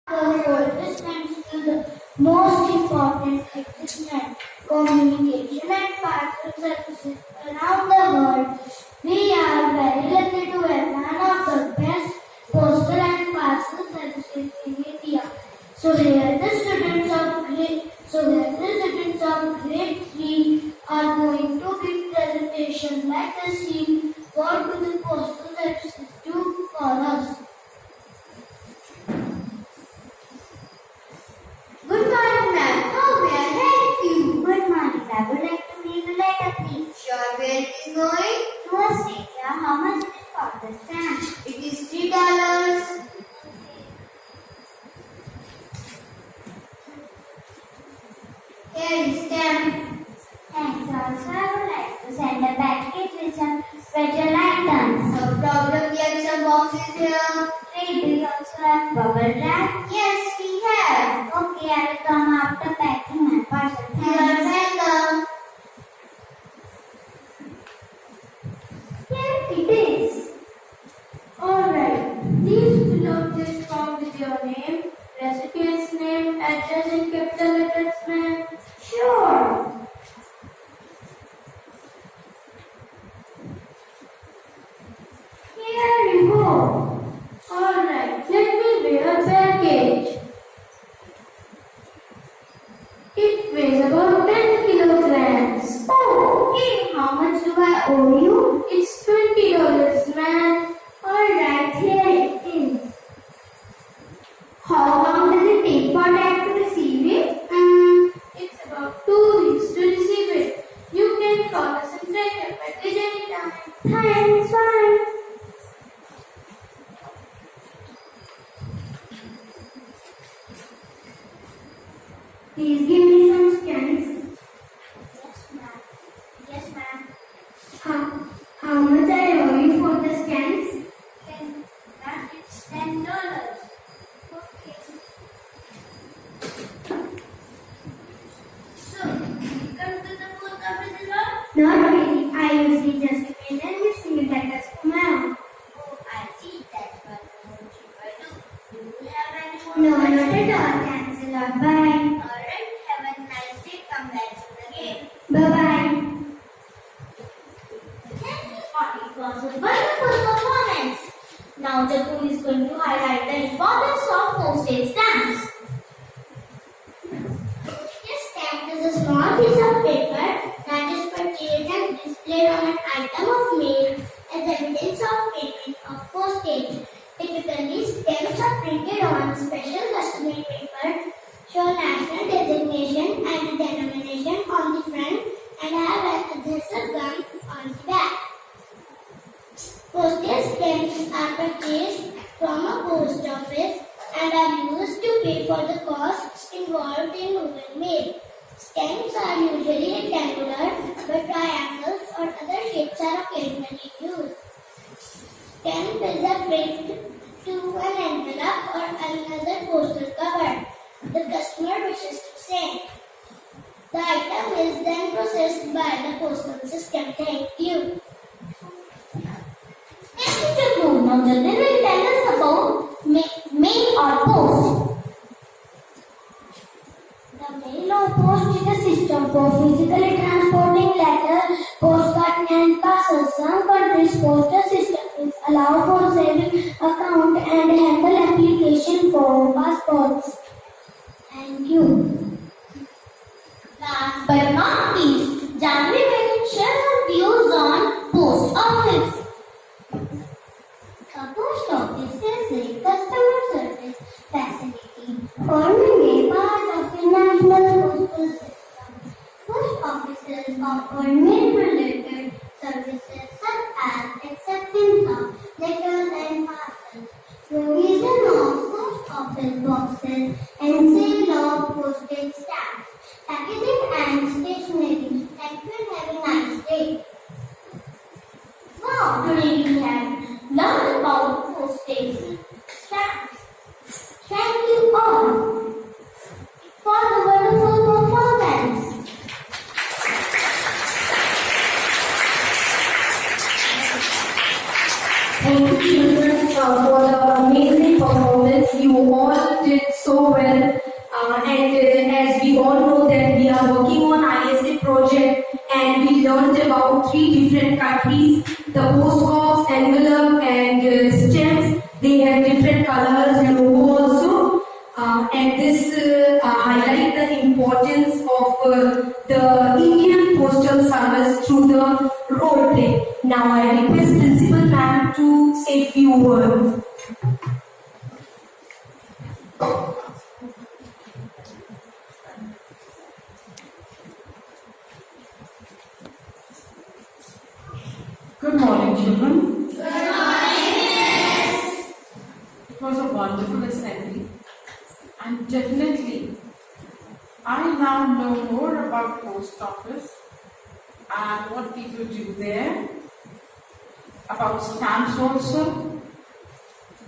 This comes to the most important existence, communication and parcel services around the world. We are very lucky to have one of the best postal and parcel services in India. So here the students of grade 3 are going to give presentation. Let us see what do the postal services do for us. Good morning, ma'am. How may I help you? Good morning. I would like to make a letter, please. Sure, where it is going? To Australia, how much is it for the stamp? It is $3. Here is stamp. Thanks. Also, I would like to send a package with some special items. No problem, we have some boxes here. Great. Do you also have bubble wrap? Yes, we have. Okay, I will come after packing my parcel. You are welcome. Here it is. Alright, please fill out this form with your name, recipient's name, address in capital letters, ma'am. Sure. Here you go. Alright, let me weigh a package. It weighs about 10 kilograms. Oh, okay. How much do I owe you? It's $20, ma'am. Alright, here it is. How long does it take for that to receive it? It's about 2 weeks to receive it. You can call us and check your package anytime. Thanks, fine. Please give me some scans. Yes, ma'am. Yes, ma'am. How much I owe you for the scans? It's $10. Okay. So, you come to the post office a lot? Not really. I usually just mail and receive letters from my home. Oh, I see. That's what I do. Do you have any No, more not questions? at all. Thanks a lot. Bye. Alright, have a nice day. Come back soon again. Bye-bye. Thank you, Spotty. It was a wonderful performance. Now the crew is going to highlight the importance of postage stamps. A stamp is a small piece of paper that is purchased and displayed on an item of mail as evidence of payment of postage. Typically, stamps are printed on special custom-made paper, show national designation and denomination on the front, and have an adhesive gum on the back. Postage stamps are purchased from a post office and are used to pay for the costs involved in moving mail. Stamps are usually rectangular, but triangles or other shapes are occasionally used. Stamp is affixed to an envelope or another postal cover the customer wishes to send. The item is then processed by the postal system. Thank you. Next to crew. Now Jatin will tell us about mail or post. The mail or post is a system for physically transporting letters, postcards, and parcels. Some countries' postal systems allow for saving account and handle application for passports. Thank you. Last but not least, Janvi will share her views on post office. A post office is a customer service facility forming a part of the national postal system. Post offices offer mail-related services such as acceptance of letters and parcels, provision of post office boxes, and sale of postage stamps, packaging and stationery. Thank you and have a nice day. Wow, today we have learned about postage stamps. Thank you all for the wonderful performance. Thank you, children, for the amazing performance. You all did so so well. And as we all know that we are working on ISA project, and we learned about 3 different countries, the post box, envelope and stamps. They have different colors, logo also. And this highlight the importance of the Indian postal service through the role play. Now I request Principal Ma'am to say few words. Good morning, children. Good morning, Miss. It was a wonderful assembly, and definitely, I now know more about post office and what people do there, about stamps also.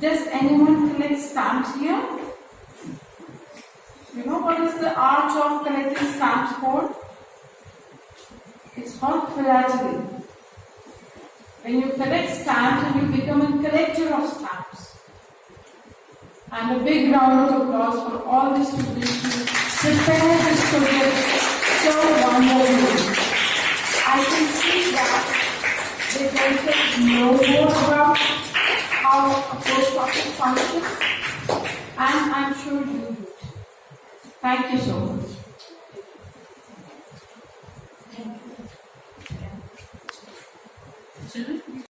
Does anyone collect stamps here? You know what is the art of collecting stamps called? It's called philately. When you collect stamps and you become a collector of stamps. And a big round of applause for all the students who prepared this project so wonderfully. I can see that they can know more about how a post office functions, and I'm sure you do. Thank you so much.